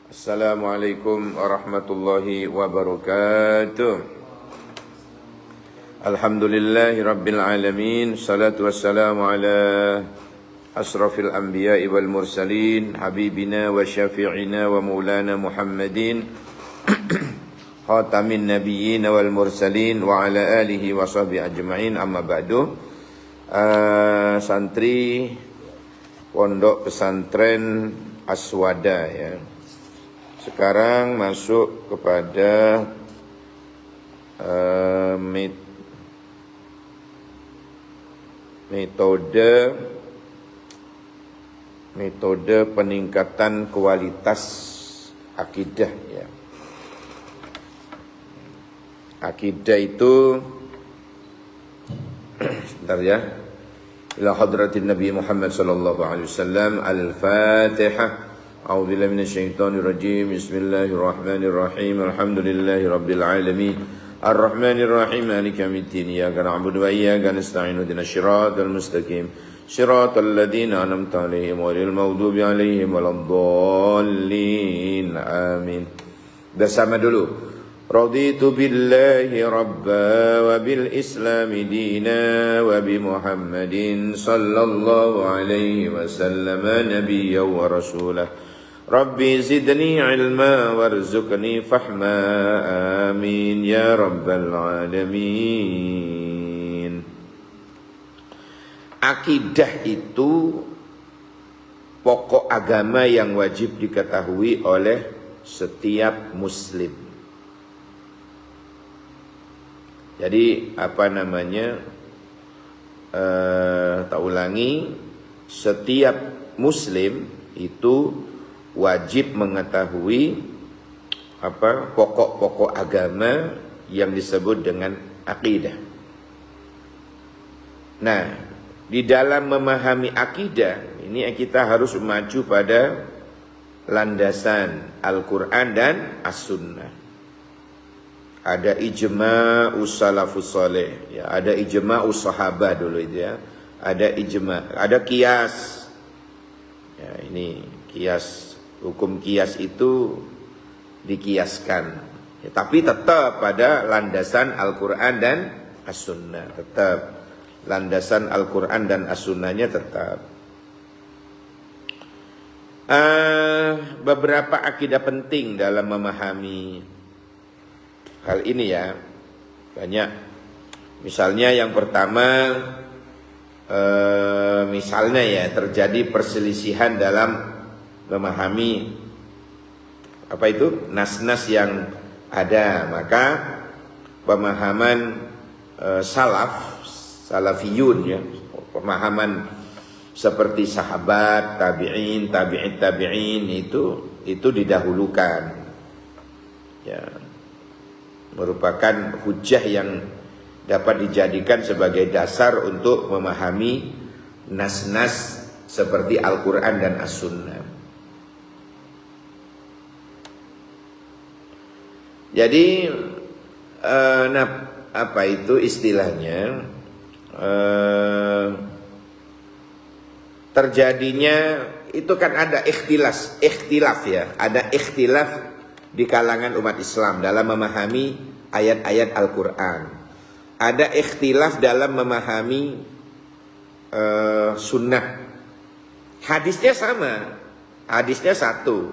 Assalamualaikum warahmatullahi wabarakatuh. Alhamdulillahi rabbil alamin. Salatu wassalamu ala asrafil anbiya'i wal mursalin, habibina wa syafi'ina wa maulana Muhammadin khatamin nabiyyin wal mursalin wa ala alihi wa sahbihi ajma'in. Amma ba'du. Santri Pondok Pesantren Aswada ya. Sekarang masuk kepada metode peningkatan kualitas akidah ya. Akidah itu sebentar ya. Ila hadratin Nabi Muhammad sallallahu alaihi wasallam. Al-Fatihah. A'udzu billahi minasyaitonir rajim. Bismillahirrahmanirrahim. Alhamdulillahi rabbil alamin. Arrahmanir rahim. Maliki yaumiddin. Iyyaka na'budu wa iyyaka nasta'in. Ihdinas siratal mustaqim. Siratal ladzina an'amta 'alaihim ghairil maghdubi 'alaihim waladdallin. Amin. Bersama dulu. Raditu billahi rabba wa bil islami dina wa bi Muhammadin sallallahu alaihi wasallam nabiyyan wa rasulah. Rabbi zidni ilma warzuqni fahma. Amin ya rabbal alamin. Akidah itu pokok agama yang wajib diketahui oleh setiap muslim. Jadi tak ulangi, setiap muslim itu wajib mengetahui pokok-pokok agama yang disebut dengan akidah. Nah, di dalam memahami akidah ini kita harus mengacu pada landasan Al-Quran dan As-Sunnah. Ada ijma'us salafus saleh, ya, ada ijma'us sahabah dulu itu ya. Ada ijma', ada qiyas. Ya, ini qiyas, hukum qiyas itu dikiaskan. Ya, tapi tetap pada landasan Al-Qur'an dan As-Sunnah, tetap. Landasan Al-Qur'an dan As-Sunnahnya tetap. Beberapa akidah penting dalam memahami hal ini ya, banyak. Misalnya yang pertama, misalnya ya, terjadi perselisihan dalam memahami nas-nas yang ada, maka pemahaman salafiyun ya, pemahaman seperti sahabat, tabi'in itu didahulukan. Ya, merupakan hujjah yang dapat dijadikan sebagai dasar untuk memahami nas-nas seperti Al-Quran dan As-Sunnah. Jadi istilahnya, terjadinya itu kan ada ikhtilaf ya, ada ikhtilaf di kalangan umat Islam dalam memahami ayat-ayat Al-Quran. Ada ikhtilaf dalam memahami sunnah. Hadisnya sama, hadisnya satu,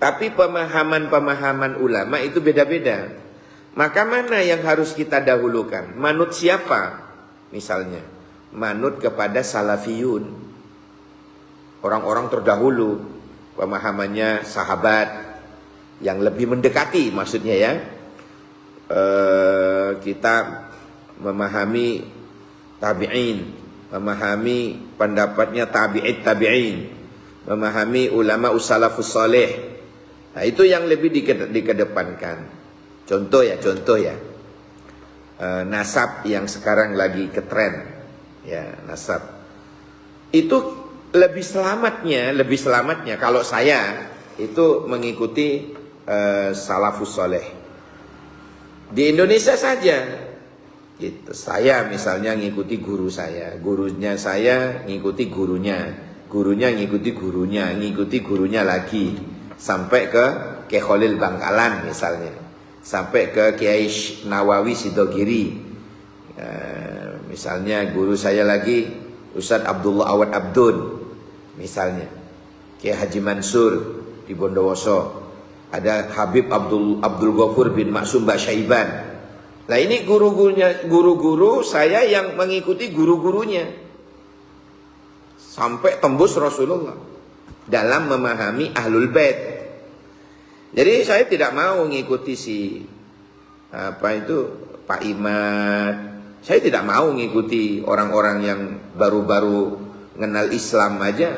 tapi pemahaman ulama itu beda-beda. Maka mana yang harus kita dahulukan? Manut siapa? Misalnya, manut kepada salafiyun, orang-orang terdahulu, pemahamannya sahabat, yang lebih mendekati, maksudnya ya. Kita memahami tabi'in, memahami pendapatnya tabi'in, memahami ulama salafus saleh. Nah, itu yang lebih dikedepankan. Contoh ya, nasab yang sekarang lagi ketren ya, nasab. Itu lebih selamatnya kalau saya itu mengikuti salafus saleh. Di Indonesia saja gitu. Saya misalnya ngikuti guru saya, gurunya saya ngikuti gurunya. gurunya ngikuti gurunya lagi, sampai ke Kiai Khalil Bangkalan misalnya, sampai ke Kiai Nawawi Sidogiri. Misalnya guru saya lagi Ustadz Abdullah Awad Abdun misalnya, Kiai Haji Mansur di Bondowoso, ada Habib Abdul Ghafur bin Maksum Basyaiban. Nah ini guru-guru saya yang mengikuti guru-gurunya sampai tembus Rasulullah dalam memahami Ahlul Bait. Jadi saya tidak mau mengikuti Pak Imad. Saya tidak mau mengikuti orang-orang yang baru-baru mengenal Islam aja,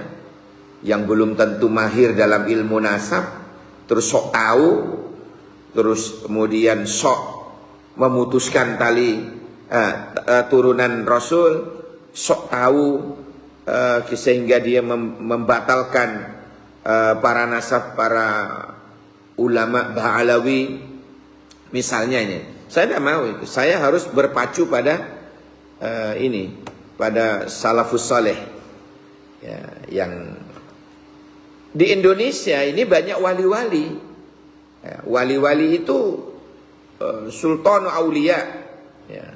yang belum tentu mahir dalam ilmu nasab, terus sok tahu, terus kemudian sok memutuskan tali turunan Rasul, sok tahu sehingga dia membatalkan para nasab, para ulama Ba'alawi misalnya ini. Saya tidak mau itu. Saya harus berpacu pada pada salafus saleh. Ya, yang di Indonesia ini banyak wali-wali. Ya, wali-wali itu Sultan Aulia, ya,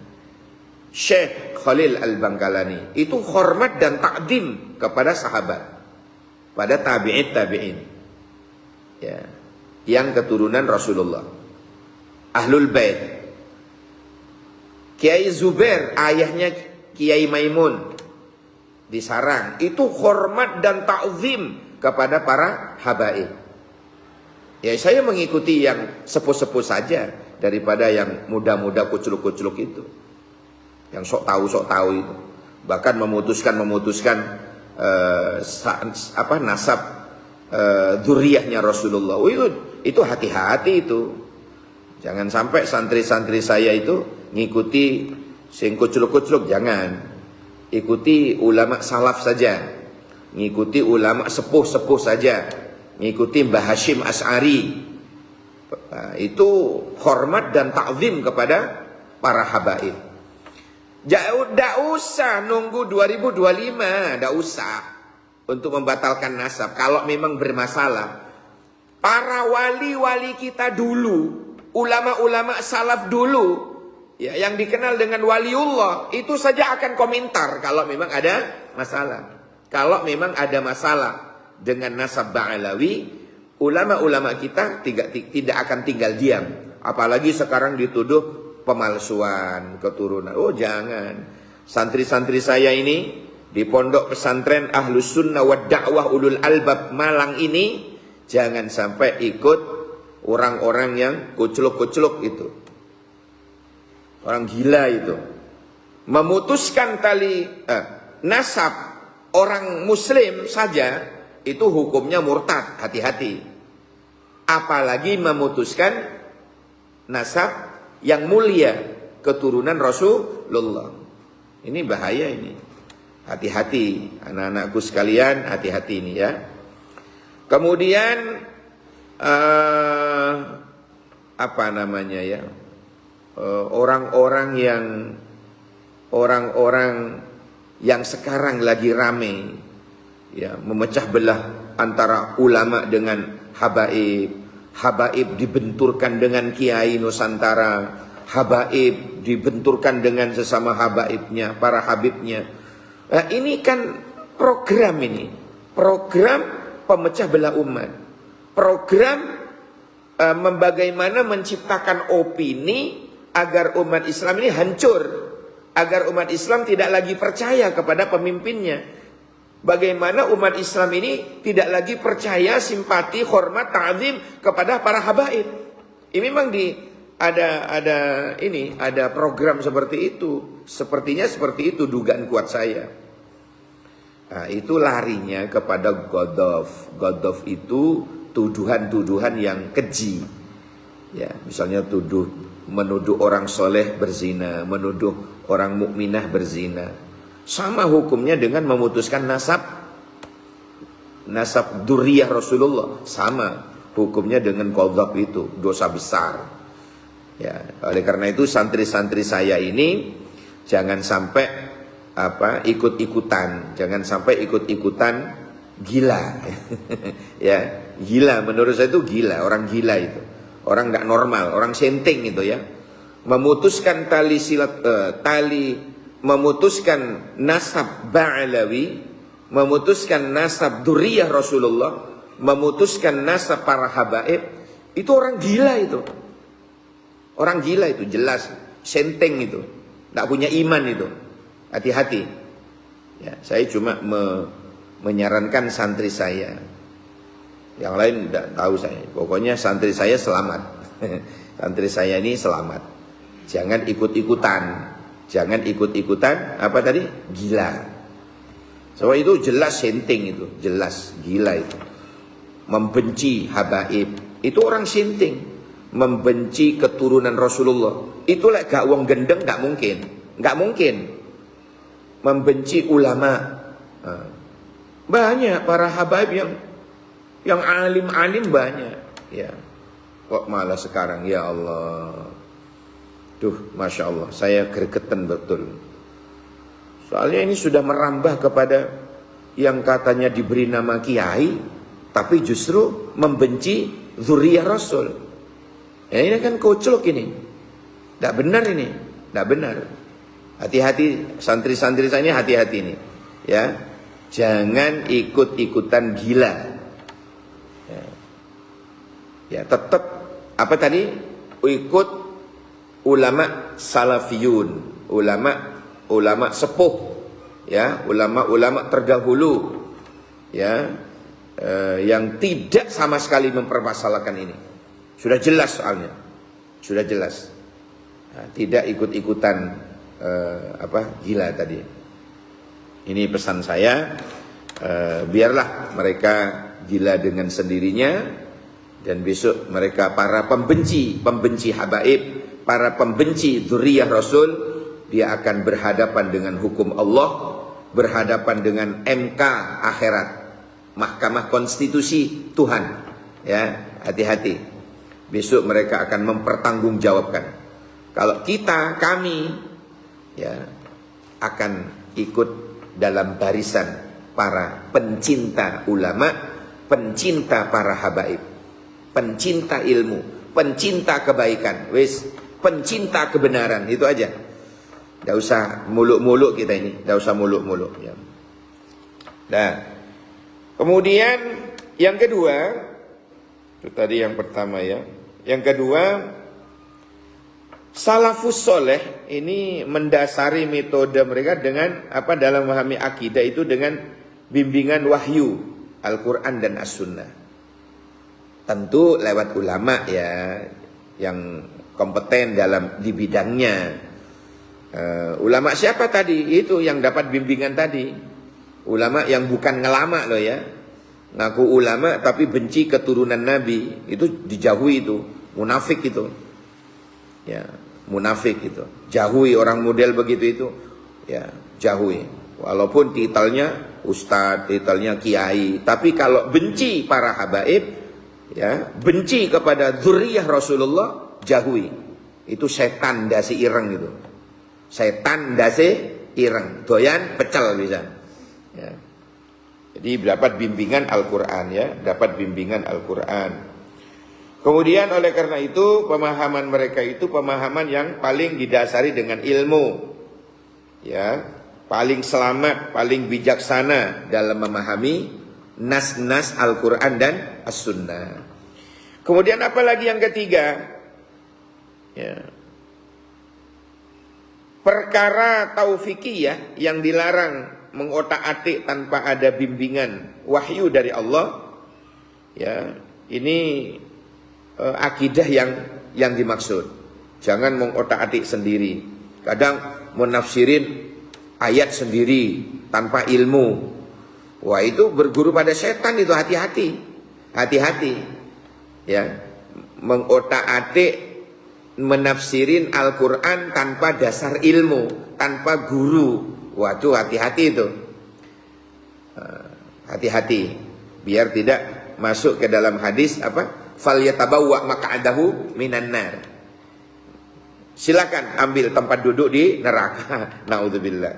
Syekh Khalil Al-Bangkalani itu hormat dan takdim kepada sahabat, pada tabi'in, ya, yang keturunan Rasulullah, Ahlul Bait. Kiai Zubair, ayahnya Kiai Maimun di Sarang, itu hormat dan takzim kepada para habaib. Ya saya mengikuti yang sepuh-sepuh saja daripada yang muda-muda kucluk-kucluk itu, yang sok tahu itu, bahkan memutuskan nasab dzurriyyahnya Rasulullah. Itu hati-hati itu. Jangan sampai santri-santri saya itu ngikuti sing kucluk-kucluk, jangan. Ikuti ulama salaf saja, ngikuti ulama sepuh-sepuh saja, ngikuti Mbah Hashim Asy'ari. Itu hormat dan takzim kepada para habaib. Tidak usah nunggu 2025, tidak usah untuk membatalkan nasab kalau memang bermasalah. Para wali-wali kita dulu, ulama-ulama salaf dulu, ya, yang dikenal dengan waliullah, itu saja akan komentar kalau memang ada masalah. Kalau memang ada masalah dengan nasab Ba'alawi, ulama-ulama kita tidak akan tinggal diam. Apalagi sekarang dituduh pemalsuan keturunan. Oh jangan. Santri-santri saya ini di pondok pesantren Ahlus Sunnah wa Da'wah Ulul Albab Malang ini, jangan sampai ikut orang-orang yang kucluk-kucluk itu. Orang gila itu. Memutuskan tali nasab orang muslim saja itu hukumnya murtad, hati-hati. Apalagi memutuskan nasab yang mulia, keturunan Rasulullah. Ini bahaya ini. Hati-hati anak-anakku sekalian, hati-hati ini ya. Kemudian orang-orang yang sekarang lagi rame, ya, memecah belah antara ulama dengan habaib. Habaib dibenturkan dengan kiai Nusantara, habaib dibenturkan dengan sesama habaibnya, para habibnya. Nah, ini kan program pemecah belah umat, program bagaimana menciptakan opini agar umat Islam ini hancur, agar umat Islam tidak lagi percaya kepada pemimpinnya. Bagaimana umat Islam ini tidak lagi percaya, simpati, hormat, ta'zim kepada para habaib. Ini memang ada program seperti itu. Sepertinya seperti itu dugaan kuat saya. Nah, itu larinya kepada godof. Godof itu tuduhan-tuduhan yang keji. Ya, misalnya menuduh orang soleh berzina, menuduh orang mukminah berzina. Sama hukumnya dengan memutuskan nasab dzurriyyah Rasulullah. Sama hukumnya dengan qadzaf itu, dosa besar. Ya, oleh karena itu santri-santri saya ini jangan sampai ikut-ikutan, jangan sampai ikut-ikutan gila. Ya, gila menurut saya itu gila, orang gila itu. Orang nggak normal, orang senting itu ya. Memutuskan tali memutuskan nasab Ba'alawi, memutuskan nasab dzurriyyah Rasulullah, memutuskan nasab para habaib, itu orang gila itu. Orang gila itu jelas, senting itu. Tidak punya iman itu. Hati-hati. Ya, saya cuma menyarankan santri saya. Yang lain tidak tahu saya. Pokoknya santri saya selamat. Santri saya ini selamat. Jangan ikut-ikutan. Jangan ikut-ikutan apa tadi? Gila. Soalnya itu jelas senting itu, jelas gila itu. Membenci habaib, itu orang senting. Membenci keturunan Rasulullah. Itu lah gak wong gendeng gak mungkin. Gak mungkin. Membenci ulama. Banyak para habaib yang alim-alim banyak. Ya. Kok malah sekarang ya Allah. Duh, Masya Allah, saya gregetan betul. Soalnya ini sudah merambah kepada yang katanya diberi nama kiai, tapi justru membenci dzurriyyah Rasul. Ya, ini kan koclok ini. Tidak benar ini, tidak benar. Hati-hati santri-santri saya, hati-hati ini. Ya, jangan ikut-ikutan gila. Ya, tetap apa tadi? Ikut ulama salafiyun, ulama sepuh, ya, ulama terdahulu, ya, yang tidak sama sekali mempermasalahkan ini. Sudah jelas soalnya, sudah jelas. Nah, tidak ikut-ikutan gila tadi. Ini pesan saya, biarlah mereka gila dengan sendirinya. Dan besok mereka para pembenci habaib, para pembenci dzurriyyah Rasul, dia akan berhadapan dengan hukum Allah, berhadapan dengan MK akhirat, Mahkamah Konstitusi Tuhan. Ya, hati-hati. Besok mereka akan mempertanggungjawabkan. Kalau kami, ya, akan ikut dalam barisan para pencinta ulama, pencinta para habaib, pencinta ilmu, pencinta kebaikan, pencinta kebenaran, itu aja. Tidak usah muluk-muluk kita ini, tidak usah muluk-muluk. Ya. Nah, kemudian yang kedua, itu tadi yang pertama ya. Yang kedua, salafus soleh ini mendasari metode mereka dengan dalam memahami akidah itu dengan bimbingan wahyu Al-Quran dan As-Sunnah. Tentu lewat ulama ya, yang kompeten di bidangnya. Ulama siapa tadi? Itu yang dapat bimbingan tadi. Ulama yang bukan ngelama loh ya. Ngaku ulama tapi benci keturunan Nabi. Itu dijauhi itu. Munafik itu. Ya, munafik itu. Jauhi orang model begitu itu. Ya, jauhi. Walaupun titelnya ustadz, titelnya kiai. Tapi kalau benci para habaib, ya, benci kepada dzurriyyah Rasulullah, jauhi. Itu setan dasi ireng itu. Setan dasi ireng, doyan pecel bisa. Ya. Jadi dapat bimbingan Al-Qur'an ya, dapat bimbingan Al-Qur'an. Kemudian oleh karena itu pemahaman mereka itu pemahaman yang paling didasari dengan ilmu. Ya, paling selamat, paling bijaksana dalam memahami nas-nas Al-Quran dan As-Sunnah. Kemudian apa lagi yang ketiga? Ya. Perkara taufikiyah yang dilarang mengotak-atik tanpa ada bimbingan wahyu dari Allah. Ya, ini akidah yang dimaksud. Jangan mengotak-atik sendiri. Kadang menafsirin ayat sendiri tanpa ilmu. Wah, itu berguru pada setan itu, hati-hati. Hati-hati. Ya. Mengotak-atik menafsirin Al-Qur'an tanpa dasar ilmu, tanpa guru. Waduh, hati-hati itu. Hati-hati biar tidak masuk ke dalam hadis falyatabawwa maq'adahu minan nar. Silakan ambil tempat duduk di neraka. Naudzubillah.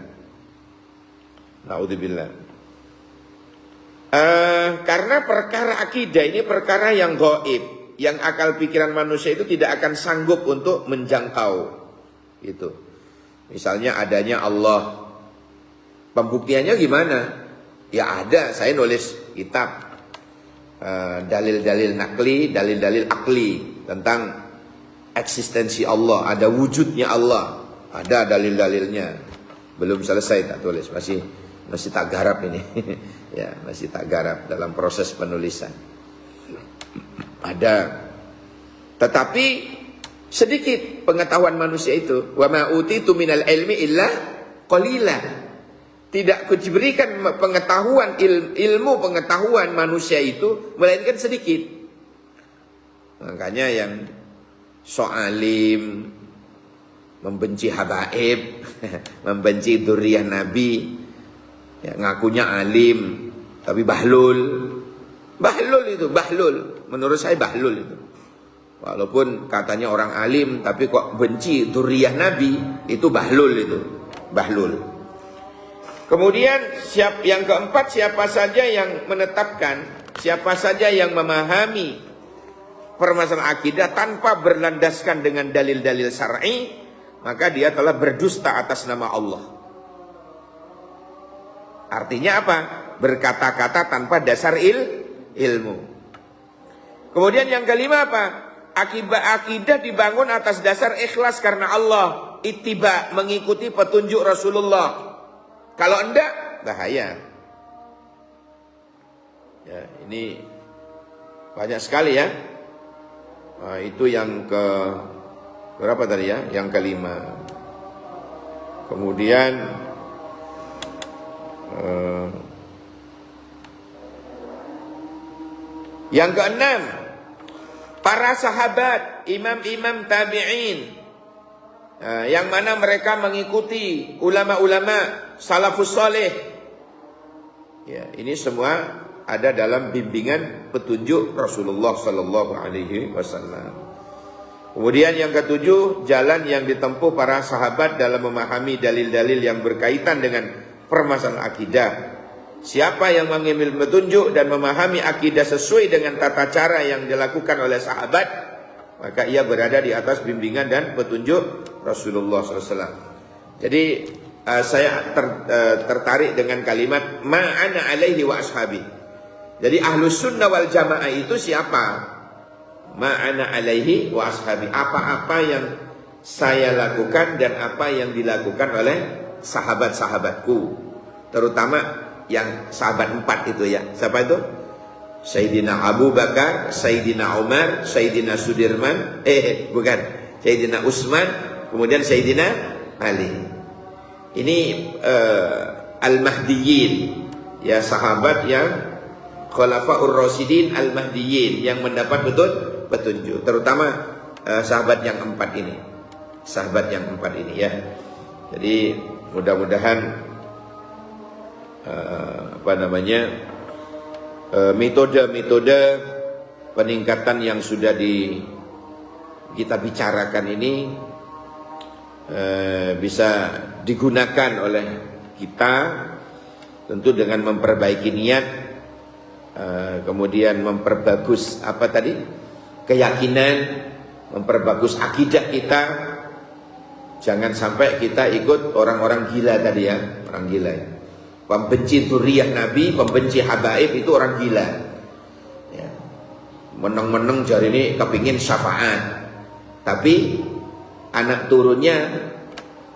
Naudzubillah. Karena perkara akidah ini perkara yang gaib, yang akal pikiran manusia itu tidak akan sanggup untuk menjangkau. Gitu. Misalnya adanya Allah. Pembuktiannya gimana? Ya ada, saya nulis kitab dalil-dalil nakli, dalil-dalil akli tentang eksistensi Allah, ada wujudnya Allah, ada dalil-dalilnya. Belum selesai tak tulis, masih tak garap ini. Ya, masih tak garap dalam proses penulisan. Ada. Tetapi sedikit pengetahuan manusia itu. Wa ma utitu minal ilmi illa qalila. Tidak diberikan pengetahuan, ilmu pengetahuan manusia itu melainkan sedikit. Makanya yang so'alim, membenci habaib, membenci dzurriyyah Nabi, ya, ngakunya alim tapi bahlul. Bahlul. Menurut saya bahlul itu. Walaupun katanya orang alim tapi kok benci dzurriyyah Nabi, itu bahlul itu. Bahlul. Kemudian yang keempat, siapa saja yang menetapkan, siapa saja yang memahami permasalahan akidah tanpa berlandaskan dengan dalil-dalil syar'i, maka dia telah berdusta atas nama Allah. Artinya apa? Berkata-kata tanpa dasar ilmu. Kemudian yang kelima apa? Akidah dibangun atas dasar ikhlas karena Allah, ittiba, mengikuti petunjuk Rasulullah. Kalau enggak, bahaya. Ya, ini banyak sekali ya. Nah, itu yang ke berapa tadi ya? Yang kelima. Kemudian yang keenam, para sahabat, imam-imam tabi'in, yang mana mereka mengikuti ulama-ulama salafus saleh. Ya, ini semua ada dalam bimbingan petunjuk Rasulullah sallallahu alaihi wasallam. Kemudian yang ketujuh, jalan yang ditempuh para sahabat dalam memahami dalil-dalil yang berkaitan dengan permasalahan akidah. Siapa yang mengambil petunjuk dan memahami akidah sesuai dengan tata cara yang dilakukan oleh sahabat, maka ia berada di atas bimbingan dan petunjuk Rasulullah SAW. Jadi saya tertarik dengan kalimat ma'ana alaihi wa ashabi. Jadi ahlus sunnah wal jamaah itu siapa? Ma'ana alaihi wa ashabi. Apa-apa yang saya lakukan dan apa yang dilakukan oleh sahabat-sahabatku. Terutama yang sahabat 4 itu ya. Siapa itu? Sayyidina Abu Bakar, Sayyidina Umar, Sayyidina Sudirman, bukan, Sayyidina Utsman, kemudian Sayyidina Ali. Ini Al-Mahdiyin, ya, sahabat yang Khulafaur Rasyidin Al-Mahdiyin yang mendapat petunjuk, terutama sahabat yang 4 ini. Sahabat yang 4 ini ya. Jadi mudah-mudahan metode-metode peningkatan yang sudah kita bicarakan ini bisa digunakan oleh kita, tentu dengan memperbaiki niat, kemudian memperbagus keyakinan, memperbagus akidah kita. Jangan sampai kita ikut orang-orang gila tadi ya, orang gila ya. Pembenci dzurriyyah Nabi, pembenci habaib, itu orang gila ya. Meneng-meneng jari ini kepingin syafaat, tapi anak turunnya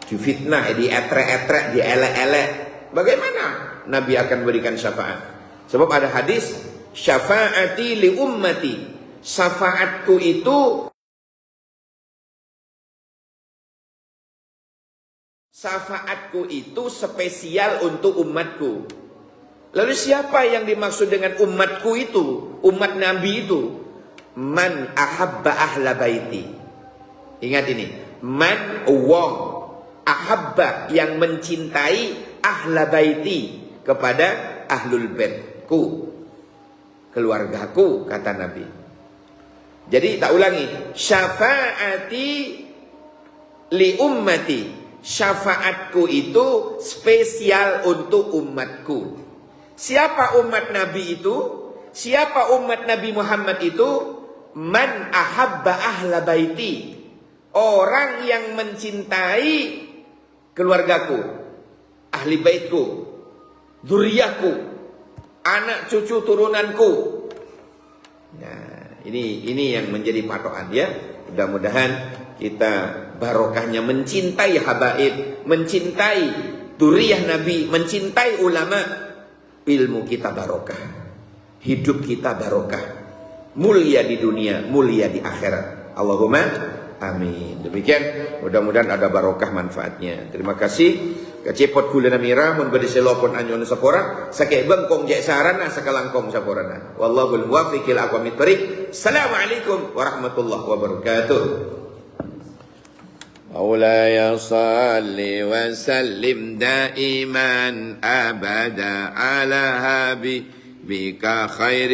difitnah, dietrek-etrek, dielek-elek. Bagaimana Nabi akan berikan syafaat? Sebab ada hadis, syafaati li ummati, syafaatku itu spesial untuk umatku. Lalu siapa yang dimaksud dengan umatku itu? Umat Nabi itu man ahabba ahla baiti. Ingat ini, man wong ahabba, yang mencintai ahla baiti, kepada ahlul baitku, keluargaku, kata Nabi. Jadi tak ulangi, syafaati li ummati, syafaatku itu spesial untuk umatku. Siapa umat Nabi itu? Siapa umat Nabi Muhammad itu? Man ahabba ahla baiti. Orang yang mencintai keluargaku, ahli baitku, dzurriyyahku, anak cucu turunanku. Nah, ini yang menjadi patokan ya. Mudah-mudahan kita barokahnya mencintai habaib, mencintai dzurriyyah Nabi, mencintai ulama. Ilmu kita barokah, hidup kita barokah, mulia di dunia, mulia di akhirat. Allahumma amin. Demikian, mudah-mudahan ada barokah manfaatnya. Terima kasih. Kecepot gula namira mun bade selopon anyon sapora sake bengkong jek sarana sakalangkong saporana. Wallahul muwaffiq ila aqwamit thoriq. Assalamualaikum warahmatullahi wabarakatuh. مولاي صل وسلم دائما أبدا على حبيبك خير